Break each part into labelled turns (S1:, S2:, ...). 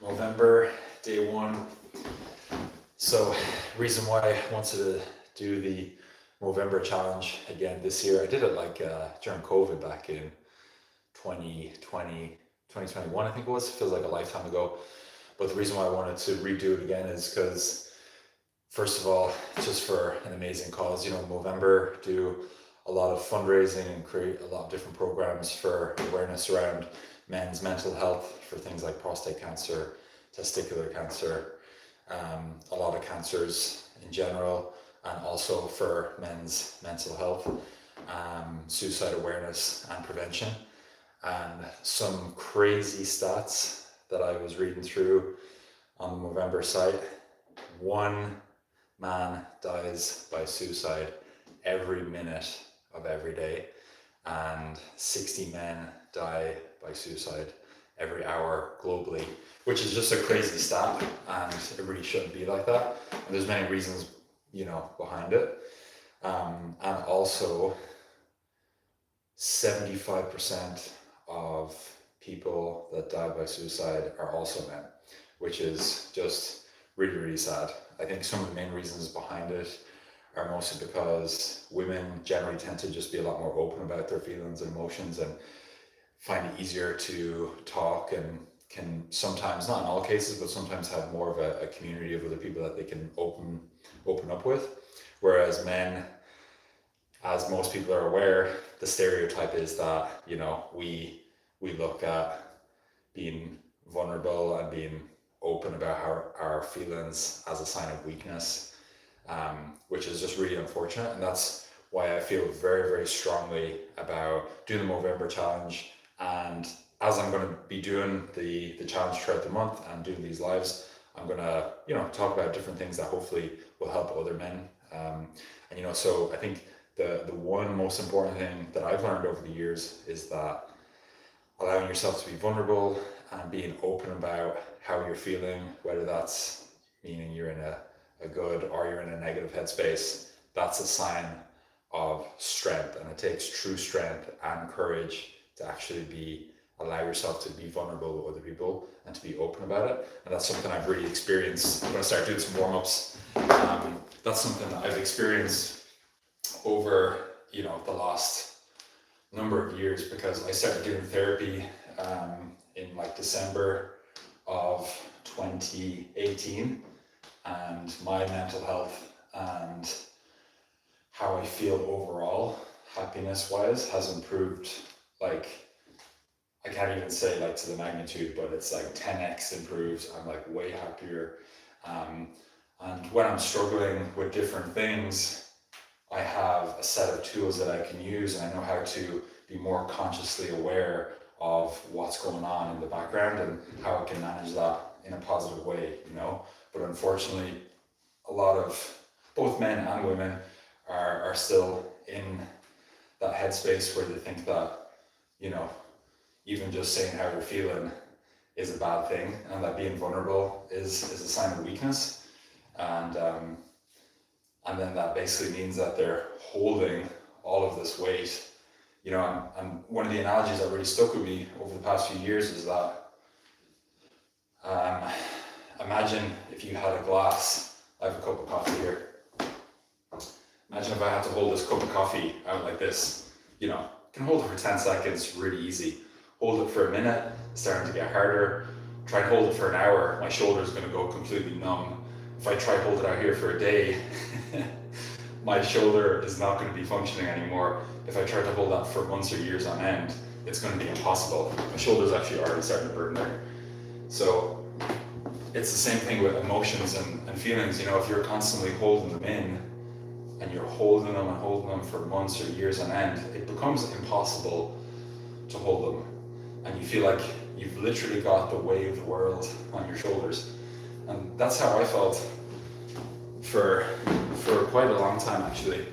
S1: Movember, day one. So, reason why I wanted to do the Movember challenge again this year, I did it during COVID back in 2020, 2021, I think it was. Feels like a lifetime ago. But the reason why I wanted to redo it again is because, first of all, just for an amazing cause. Movember do a lot of fundraising and create a lot of different programs for awareness around men's mental health, for things like prostate cancer, testicular cancer, a lot of cancers in general, and also for men's mental health, suicide awareness and prevention. And some crazy stats that I was reading through on the Movember site: one man dies by suicide every minute of every day, and 60 men die by suicide every hour globally, which is just a crazy stat, and it really shouldn't be like that. And there's many reasons, behind it. And also, 75% of people that die by suicide are also men, which is just really, really sad. I think some of the main reasons behind it are mostly because women generally tend to just be a lot more open about their feelings and emotions and find it easier to talk, and can sometimes, not in all cases, but sometimes have more of a community of other people that they can open up with. Whereas men, as most people are aware, the stereotype is that, we look at being vulnerable and being open about our feelings as a sign of weakness, which is just really unfortunate. And that's why I feel very, very strongly about doing the Movember challenge. And as I'm going to be doing the challenge throughout the month and doing these lives, I'm going to, talk about different things that hopefully will help other men. So I think the one most important thing that I've learned over the years is that allowing yourself to be vulnerable and being open about how you're feeling, whether that's meaning you're in a good or you're in a negative headspace, that's a sign of strength. And it takes true strength and courage to actually allow yourself to be vulnerable with other people and to be open about it. And that's something I've really experienced. I'm going to start doing some warm-ups. That's something that I've experienced over, the last number of years, because I started doing therapy in December of 2018, and my mental health and how I feel overall, happiness-wise, has improved. I can't even say to the magnitude, but it's 10x improved. I'm way happier. And when I'm struggling with different things, I have a set of tools that I can use, and I know how to be more consciously aware of what's going on in the background and how I can manage that in a positive way, But unfortunately, a lot of both men and women are still in that headspace where they think that, even just saying how they're feeling is a bad thing, and that being vulnerable is a sign of weakness. And then that basically means that they're holding all of this weight. And one of the analogies that really stuck with me over the past few years is that, imagine if you had a glass. I have a cup of coffee here. Imagine if I had to hold this cup of coffee out like this. I can hold it for 10 seconds, really easy. Hold it for a minute, it's starting to get harder. Try and hold it for an hour, my shoulder's going to go completely numb. If I try to hold it out here for a day, my shoulder is not going to be functioning anymore. If I try to hold that for months or years on end, it's going to be impossible. My shoulder's actually already starting to burn there. So it's the same thing with emotions and feelings. If you're constantly holding them in, and you're holding them for months or years on end, it becomes impossible to hold them. And you feel like you've literally got the weight of the world on your shoulders. And that's how I felt for quite a long time, actually.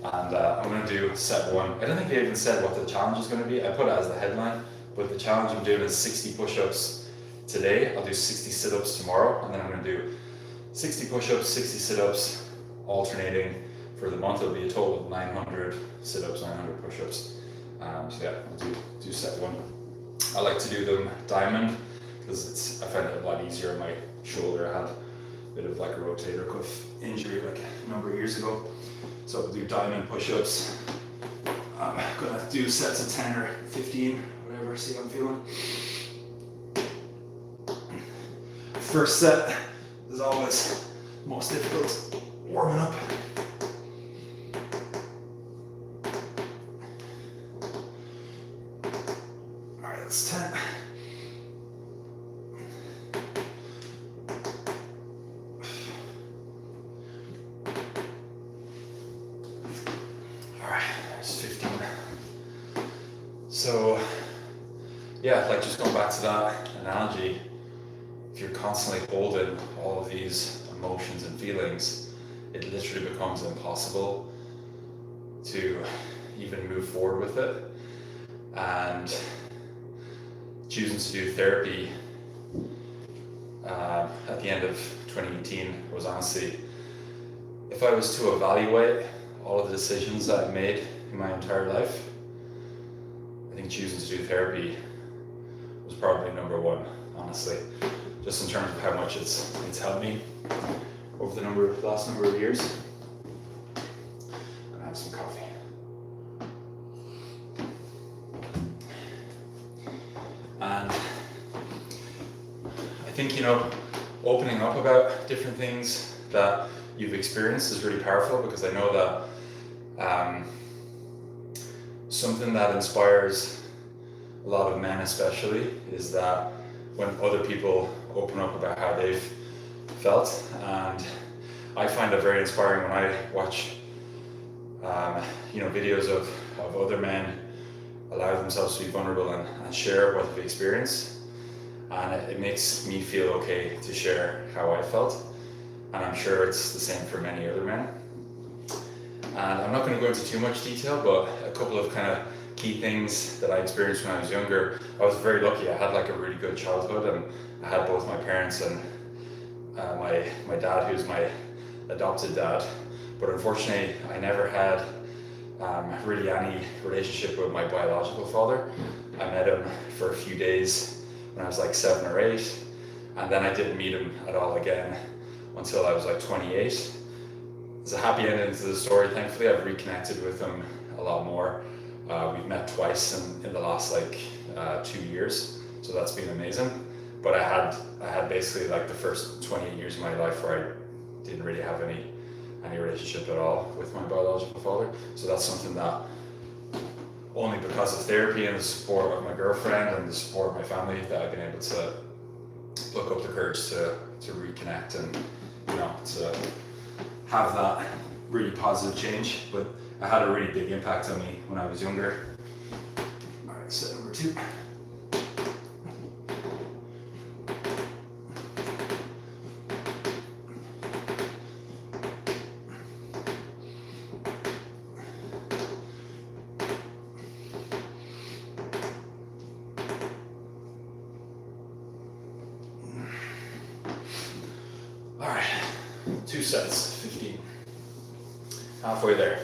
S1: And I'm going to do set one. I don't think they even said what the challenge is going to be. I put it as the headline, but the challenge I'm doing is 60 push-ups today. I'll do 60 sit-ups tomorrow, and then I'm going to do 60 push-ups, 60 sit-ups, alternating. For the month, it'll be a total of 900 sit-ups, 900 push-ups. So yeah, I'll do set one. I like to do them diamond. because I find it a lot easier on my shoulder. I had a bit of like a rotator cuff injury like a number of years ago. So I'll do diamond push-ups. I'm gonna do sets of 10 or 15, whatever, see how I'm feeling. First set is always most difficult, warming up. All right, that's 10. All right, there's 15. So yeah, like just going back to that analogy, if you're constantly holding all of these emotions and feelings, it literally becomes impossible to even move forward with it. And choosing to do therapy at the end of 2018 was honestly, if I was to evaluate all of the decisions that I made in my entire life, I think choosing to do therapy was probably number one, honestly, just in terms of how much it's helped me over the last number of years. I'm gonna have some coffee. And I think, opening up about different things that you've experienced is really powerful, because I know that something that inspires a lot of men especially is that when other people open up about how they've felt. And I find it very inspiring when I watch videos of other men allow themselves to be vulnerable and share what they've experienced, and it makes me feel okay to share how I felt, and I'm sure it's the same for many other men. And I'm not going to go into too much detail, but a couple of kind of key things that I experienced when I was younger. I was very lucky. I had like a really good childhood, and I had both my parents and my dad, who's my adopted dad. But unfortunately, I never had really any relationship with my biological father. I met him for a few days when I was like 7 or 8, and then I didn't meet him at all again until I was like 28. There's a happy ending to the story. Thankfully, I've reconnected with him a lot more. We've met twice in the last 2 years, so that's been amazing. But I had basically like the first 28 years of my life where I didn't really have any relationship at all with my biological father. So that's something that only because of therapy and the support of my girlfriend and the support of my family that I've been able to look up the courage to reconnect and to have that really positive change. But it had a really big impact on me when I was younger. All right, set number 2. All right, 2 sets, 15. Halfway there.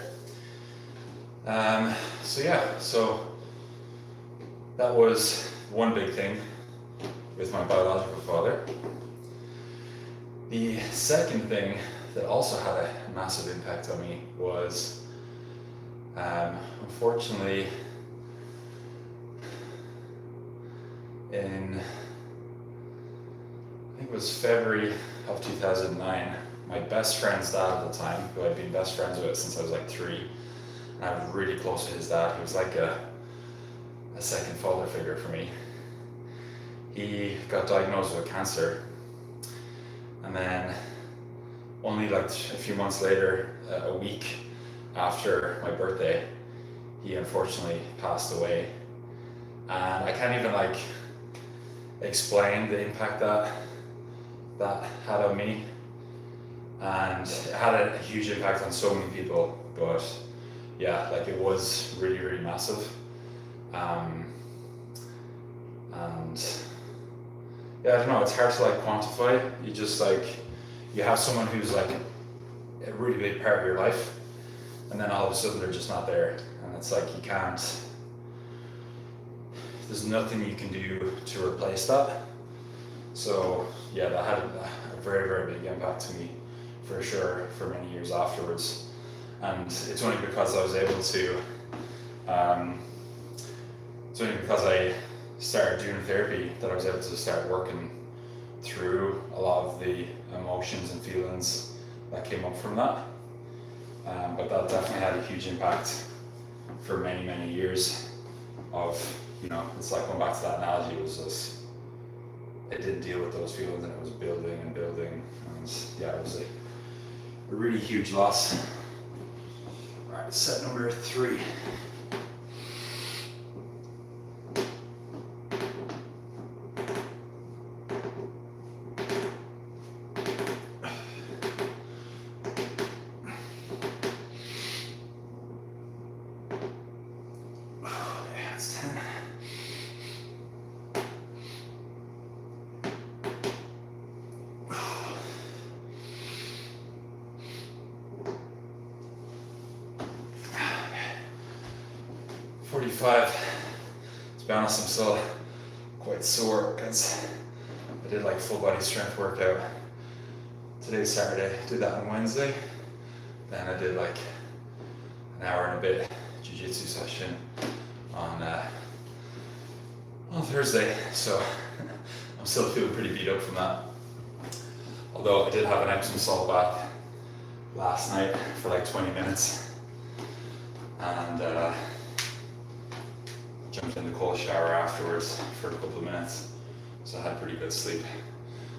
S1: So that was one big thing with my biological father. The second thing that also had a massive impact on me was, unfortunately, in, I think it was February of 2009, my best friend's dad at the time, who I'd been best friends with since I was like 3, and I was really close to his dad. He was like a second father figure for me. He got diagnosed with cancer, and then only like a few months later, a week after my birthday, he unfortunately passed away. And I can't even explain the impact that had on me, and it had a huge impact on so many people. But yeah, it was really, really massive. And yeah, I don't know, it's hard to quantify. You just you have someone who's a really big part of your life, and then all of a sudden they're just not there, and it's you can't, there's nothing you can do to replace that. So yeah, that had a very, very big impact to me for sure for many years afterwards. And it's only because I was able to, um, it's only because I started doing therapy that I was able to start working through a lot of the emotions and feelings that came up from that. But that definitely had a huge impact for many, many years of, it's like going back to that analogy, it was just, I didn't deal with those feelings and it was building and building. And yeah, it was a really huge loss. All right, set number 3. That's 10. To be honest, I'm still quite sore because I did like full body strength workout. Today's Saturday, did that on Wednesday. Then I did like an hour and a bit jiu-jitsu session on Thursday. So I'm still feeling pretty beat up from that. Although I did have an Epsom salt bath last night for like 20 minutes. And jumped in the cold shower afterwards for a couple of minutes, so I had pretty good sleep.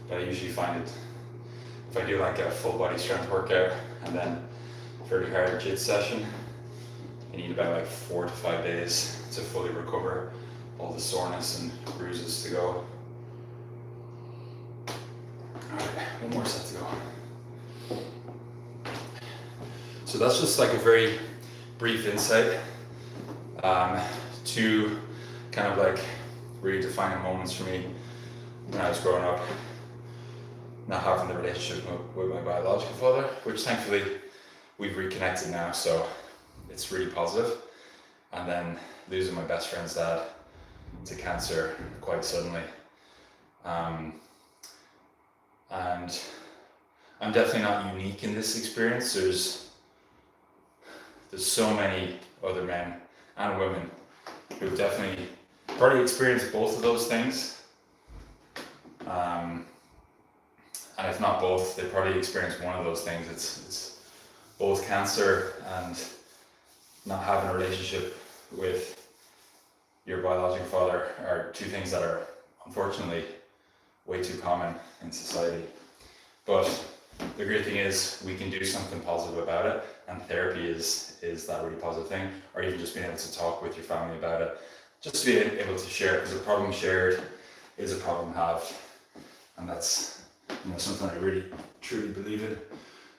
S1: But I usually find it, if I do like a full body strength workout and then a very hard jit session, I need about like 4 to 5 days to fully recover all the soreness and bruises to go. Alright, one more set to go. So that's just like a very brief insight. 2 kind of like really defining moments for me when I was growing up, not having the relationship with my biological father, which thankfully we've reconnected now, so it's really positive. And then losing my best friend's dad to cancer quite suddenly. And I'm definitely not unique in this experience. There's so many other men and women who've definitely probably experienced both of those things. And if not both, they probably experienced one of those things. It's both cancer and not having a relationship with your biological father are 2 things that are unfortunately way too common in society. But the great thing is we can do something positive about it, and therapy is that really positive thing, or even just being able to talk with your family about it, just to be able to share, because a problem shared is a problem halved, and that's something I really truly believe in.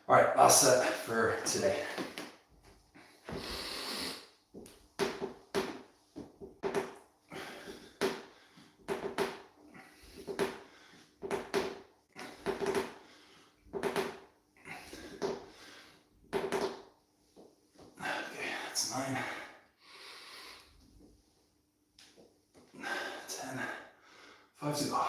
S1: All right, last set for today. Okay, that's 9, 10, 5 to go.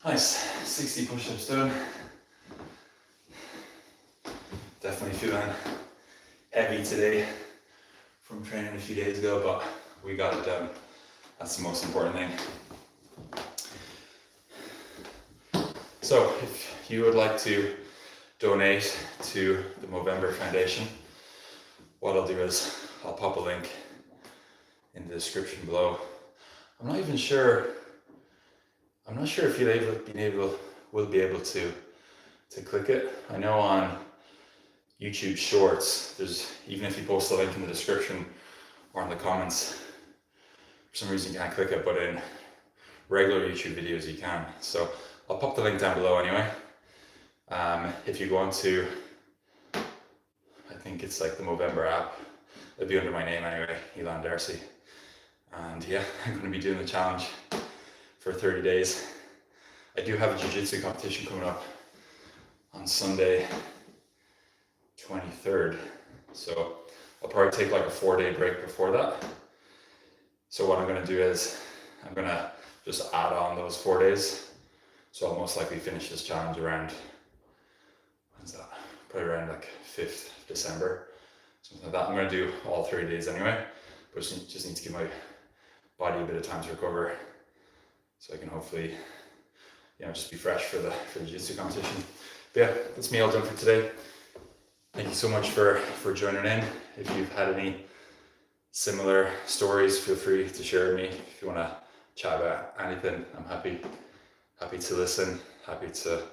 S1: Nice, 60 push-ups done. Definitely feeling heavy today from training a few days ago, but we got it done. That's the most important thing. So if you would like to donate to the Movember Foundation, what I'll do is I'll pop a link in the description below. I'm not sure if will be able to click it. I know on YouTube Shorts, even if you post the link in the description or in the comments, for some reason you can't click it, but in regular YouTube videos you can. So I'll pop the link down below anyway. If you go on to, I think it's like the Movember app. It'll be under my name anyway, Elon Darcy. And yeah, I'm going to be doing the challenge for 30 days. I do have a jiu-jitsu competition coming up on Sunday 23rd. So I'll probably take like a 4-day break before that. So what I'm going to do is I'm going to just add on those 4 days. So I'll most likely finish this challenge around, when's that? Probably around like 5th December, something like that. I'm going to do all 30 days anyway, but just need to give my body a bit of time to recover so I can hopefully, just be fresh for the jiu-jitsu competition. But yeah, that's me all done for today. Thank you so much for joining in. If you've had any similar stories, feel free to share with me. If you want to chat about anything, I'm happy to listen, happy to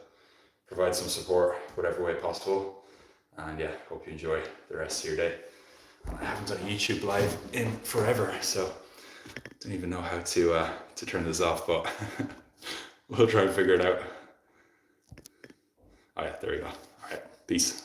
S1: provide some support whatever way possible. And yeah, hope you enjoy the rest of your day. I haven't done a YouTube live in forever, so don't even know how to turn this off, but we'll try and figure it out. All right, there we go. All right, peace.